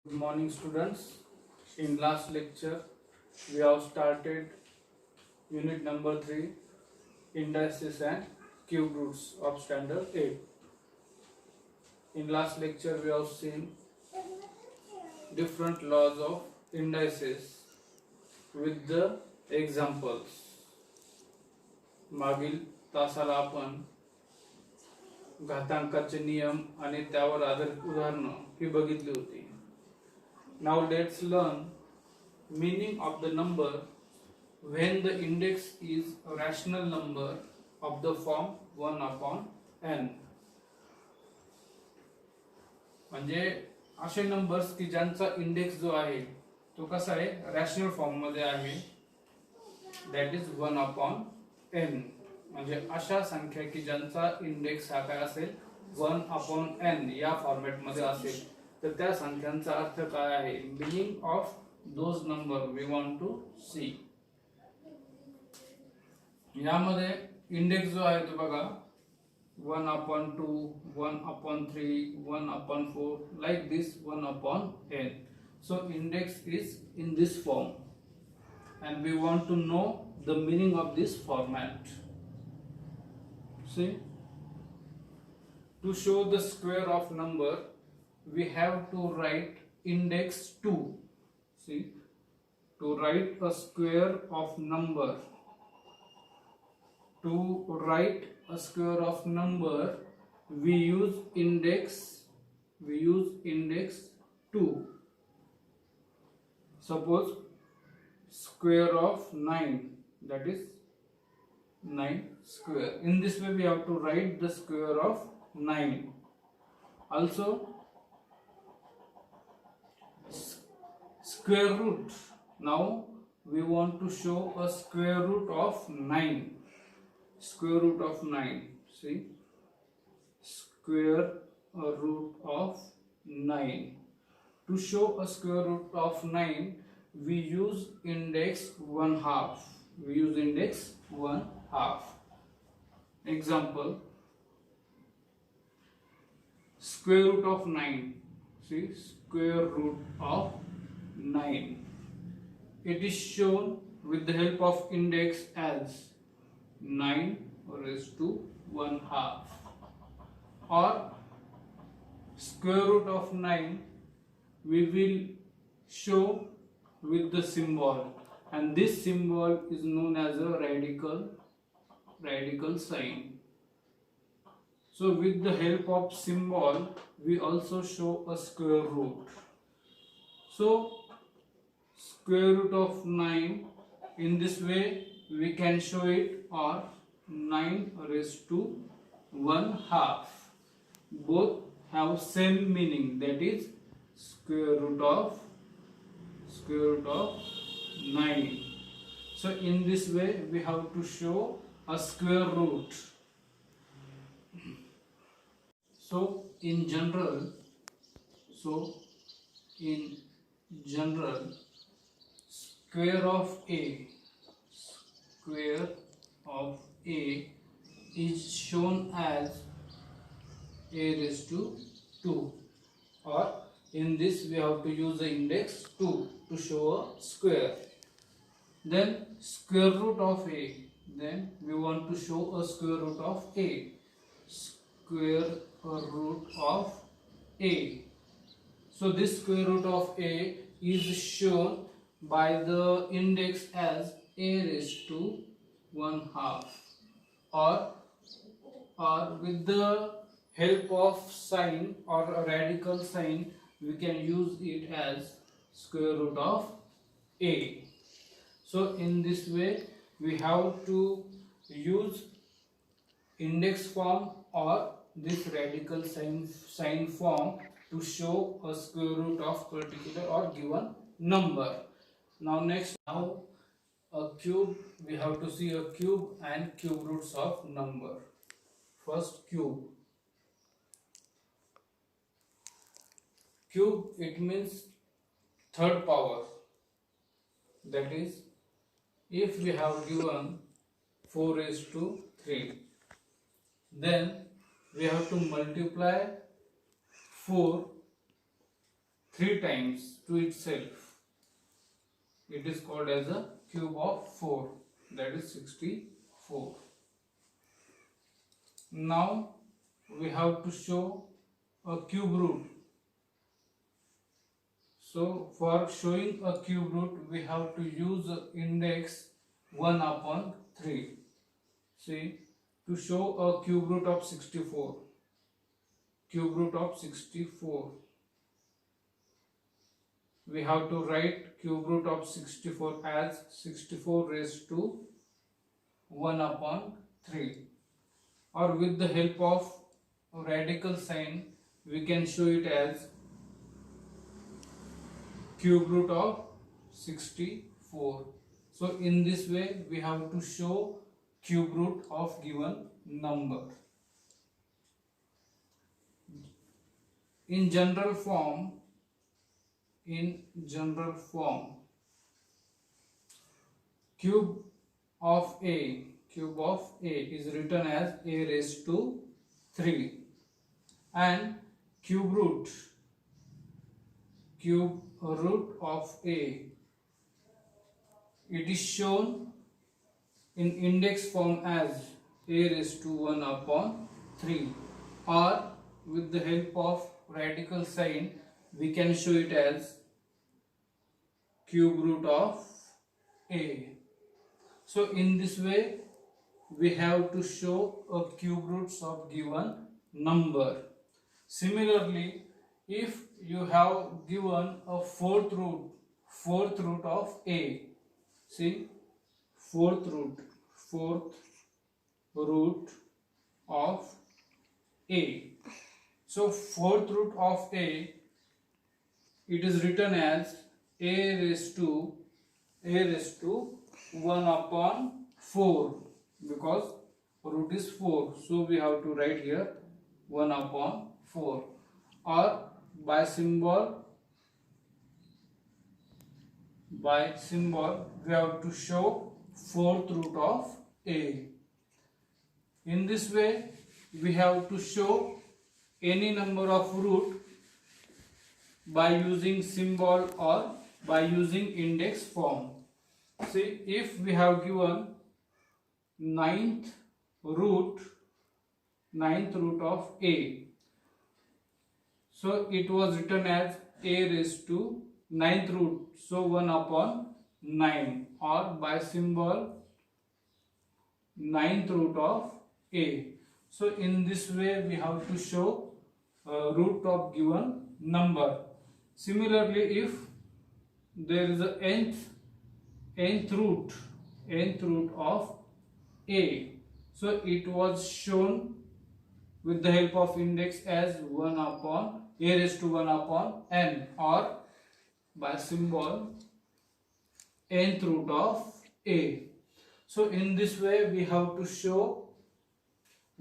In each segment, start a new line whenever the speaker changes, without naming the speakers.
Good morning, students. In last lecture, we have started unit number 3, indices and cube roots of standard 8. In last lecture, we have seen different laws of indices with the examples. मागील तासाला आपण घातांकाचे नियम आणि त्यावर आधारित उदाहरणं ही बघितली होती. Now let's learn meaning of the number when the index is a rational number of the form 1 upon n. म्हणजे असे नंबर्स की ज्यांचा इंडेक्स जो आहे तो कसा आहे, रॅशनल फॉर्म मध्ये आहे, दॅट इज 1 upon n. म्हणजे अशा संख्या की ज्यांचा इंडेक्स हा काय असेल 1 upon n या फॉर्मॅट मध्ये असेल. तर त्या संख्यांचा अर्थ काय आहे, meaning of those number we want to see. यामध्ये इंडेक्स जो आहे तो बघा 1 upon 2, 1 upon 3, 1 upon 4, like this 1 upon n. So index is in this form and we want to know the meaning of this format. See, to show the square of number we have to write index 2. See, to write a square of number, to write a square of number we use index 2. Suppose square of 9, that is 9 square. In this way we have to write the square of 9. Also square root. Now we want to show a square root of 9. Square root of 9. See, square root of 9. To show a square root of 9 we use index 1/2. We use index 1/2. Example, square root of 9. See, square root of 9. It is shown with the help of index as 9 raised to 1/2, or square root of 9 we will show with the symbol, and this symbol is known as a radical sign. So with the help of symbol we also show a square root. So square root of 9, in this way we can show it, or 9 raised to 1/2. Both have same meaning, that is square root of 9. So in this way we have to show a square root. So in general, square of a is shown as a raised to 2, or in this we have to use the index 2 to show a square. Then square root of a, then we want to show a square root of a. Square root of a. So this square root of a is shown by the index as a raised to 1/2, or with the help of sign or a radical sign we can use it as square root of a. So in this way we have to use index form or this radical sign form to show a square root of particular or given number. Now a cube, we have to see a cube and cube roots of number. First, cube. Cube, it means third power. That is, if we have given 4 raised to 3, then we have to multiply 4 3 times to itself. It is called as a cube of 4, that is 64. Now we have to show a cube root. So for showing a cube root we have to use index 1 upon 3. See, to show a cube root of 64, we have to write cube root of 64 as 64 raised to 1 upon 3, or with the help of radical sign we can show it as cube root of 64. So in this way we have to show cube root of given number. In general form, cube of a is written as a raised to 3, and cube root of a, it is shown in index form as a raised to 1 upon 3, or with the help of radical sign we can show it as cube root of a. So in this way we have to show a cube roots of given number. Similarly, if you have given a fourth root of a, see, fourth root of a. So fourth root of a, it is written as a raised to 1 upon 4, because root is 4, so we have to write here 1 upon 4, or by symbol we have to show fourth root of a. In this way we have to show any number of root by using symbol or by using index form. See, if we have given ninth root of a, so it was written as a raised to ninth root, so 1 upon 9, or by symbol ninth root of a. So in this way we have to show root of given number. Similarly, if there is a nth root of a, so it was shown with the help of index as 1 upon a raised to 1 upon n, or by symbol nth root of a. So in this way we have to show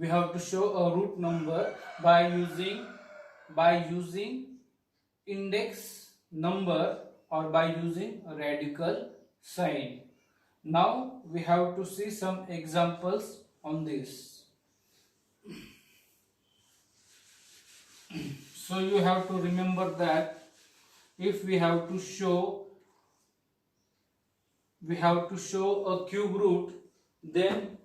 a root number by using index number or by using a radical sign. Now we have to see some examples on this. So you have to remember that if we have to show a cube root, then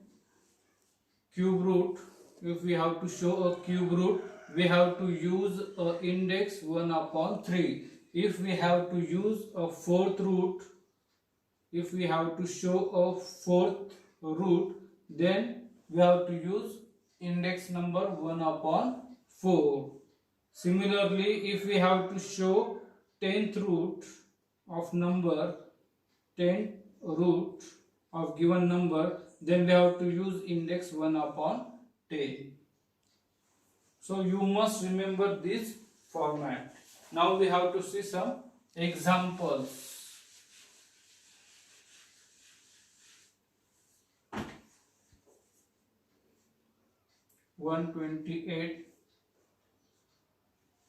if we have to show a cube root, we have to use index 1 upon 3. If we have to use a fourth root, if we have to show a fourth root, then we have to use index number 1 upon 4. Similarly, if we have to show 10th root of number, 10th root of given number, then we have to use index 1 upon 10. So you must remember this format. Now we have to see some examples. One 28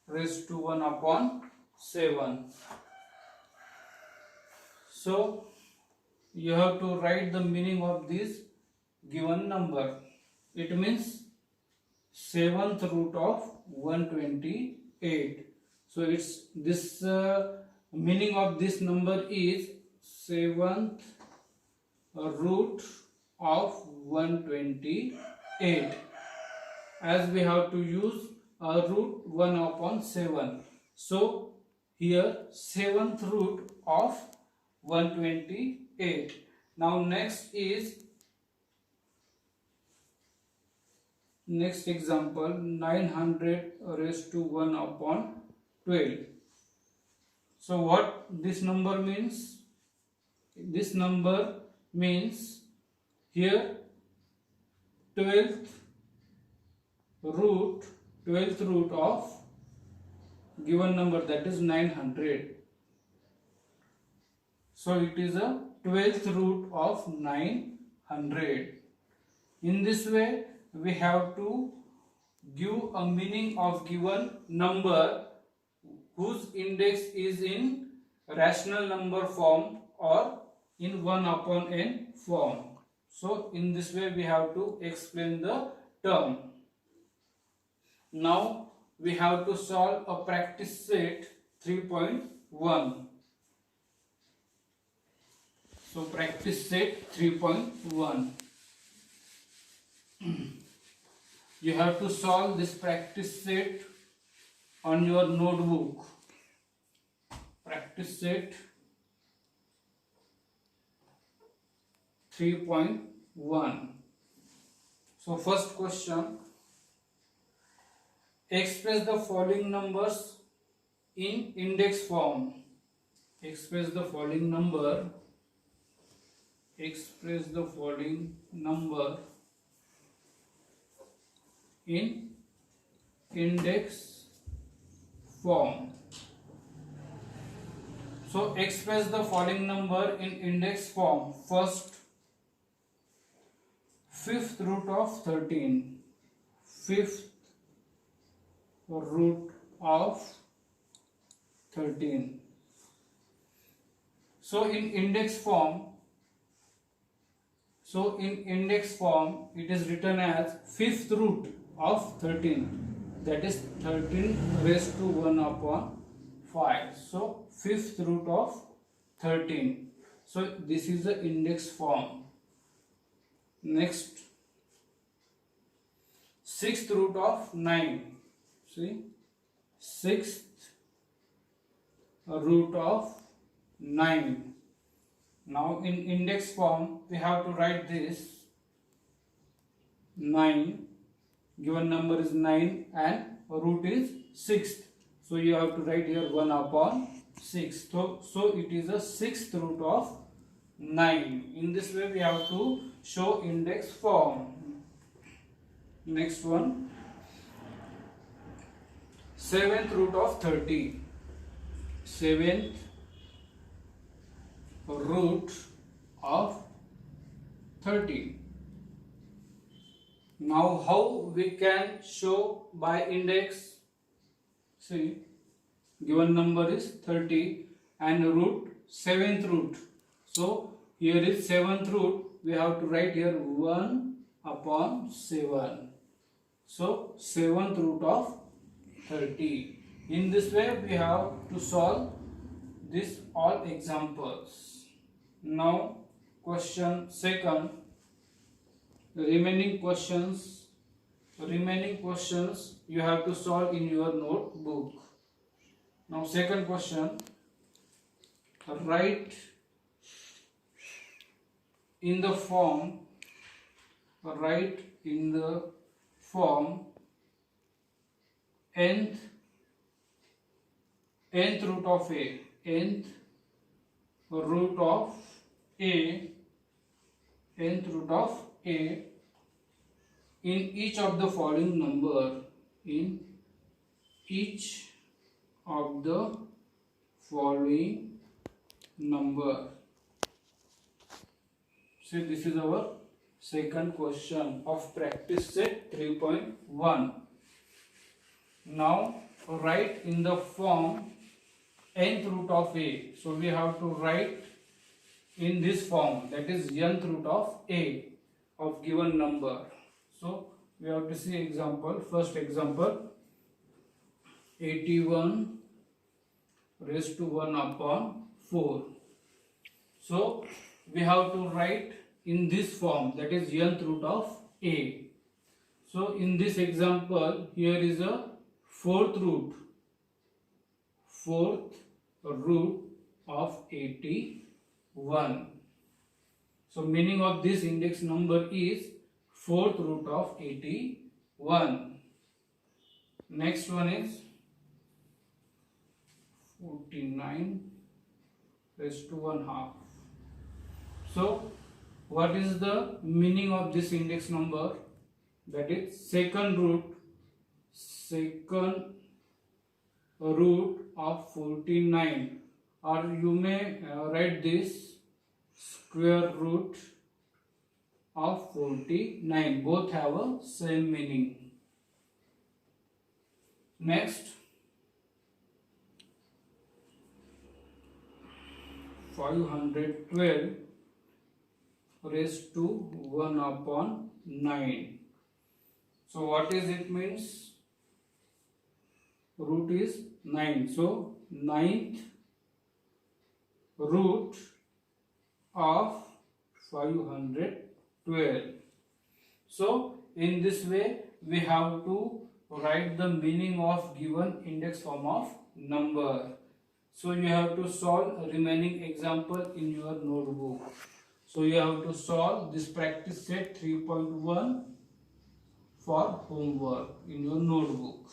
raised to 1 upon 7. So you have to write the meaning of this given number. It means 7th root of 128. So it's this meaning of this number is 7th root of 128, as we have to use root 1 upon 7. So here 7th root of 128. Now next example, 900 raised to 1 upon 12. So what this number means? This number means here 12th root of given number, that is 900. So it is a 12th root of 900. In this way we have to give a meaning of given number whose index is in rational number form or in 1 upon n form. So in this way we have to explain the term. Now we have to solve a practice set 3.1. So practice set 3.1. You have to solve this practice set on your notebook. Practice set 3.1. So first question, express the following numbers in index form. Express the following number in index form. So express the following number in index form. First, 5th root of 13. 5th root of 13. So in index form, it is written as 5th root of 13, that is 13 raised to 1 upon 5. So 5th root of 13. So this is the index form. Next, 6th root of 9. See, 6th root of 9. Now in index form we have to write this 9, given number is 9 and root is 6th. So you have to write here 1 upon 6. So it is a 6th root of 9. In this way we have to show index form. Next one, 7th root of 30. 7th root of 30. Now how we can show by index? See, given number is 30 and root 7th root. So here is 7th root, we have to write here 1 upon 7. So 7th root of 30. In this way we have to solve this all examples. Now question second, remaining questions you have to solve in your notebook. Now second question, write in the form nth root of a, nth root of a in each of the following number. In each of the following number. So this is our second question of practice set 3.1. Now write in the form nth root of a. So we have to write in this form, that is nth root of a of given number. So we have to see example. First example, 81 raised to 1 upon 4. So we have to write in this form, that is nth root of a. So in this example, here is a fourth root of 81. So meaning of this index number is fourth root of 81. Next one is 49 raised to 1 half. So what is the meaning of this index number? That is second root of 49, or you may write this square root of 49. Both have a same meaning. Next, 512 raised to 1 upon 9. So what is it means? Root is 9. So ninth root of 512. So in this way we have to write the meaning of given index form of number. So you have to solve remaining example in your notebook. So you have to solve this practice set 3.1 for homework in your notebook.